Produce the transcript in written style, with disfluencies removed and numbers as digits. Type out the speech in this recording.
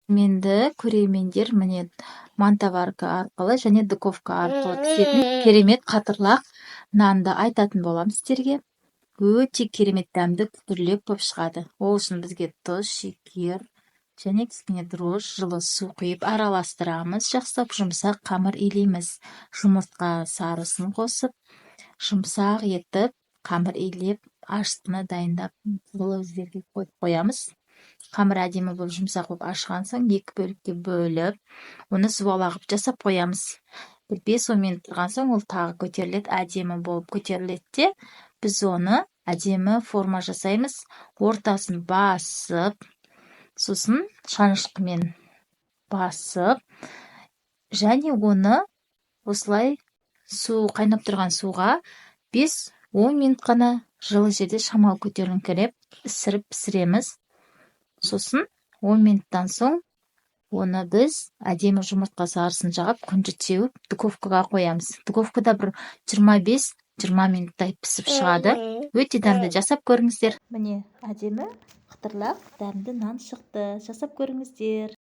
Менді көрермендер міне мантоварка арқылы және духовка арқылы пісетін керемет қатырлақ нанды айтатын болам сіздерге. Өте керемет дәмді күтірлеп болып шығады. Ол үшін бізге тұз, шекер және кішкене дрожж, жылы су құйып араластырамыз. Жақсылап жұмсақ қамыр илейміз. Жұмыртқа сарысын қосып, жұмсақ етіп, қамыр илеп, ашытқыны дайындап, жылы жерге қойып қоямыз. Қамыр әдемі болып жұмсақ болып ашыған соң екі бөлікке бөліп, оны суалағып жасап қоямыз. Бір 5-10 минут тұрған соң ол тағы көтеріледі, әдемі болып көтеріледі де, біз оны әдемі форма жасаймыз. Ортасын басып, сосын шанышқымен басып, және оны осылай қайнап тұрған суға 5-10 минут қана жылы жерде шамалы көтеріңкіреп ісіріп пісіреміз. Сосын 10 минуттан соң оны біз әдемі жұмыртқа сарысын жағып, күнжіт сеуіп, духовкаға қоямыз. Духовкада бір 25-20 минуттай пісіп шығады. Өте дәмді, жасап көріңіздер. Міне әдемі қытырлақ дәмді нан шықты. Жасап көріңіздер.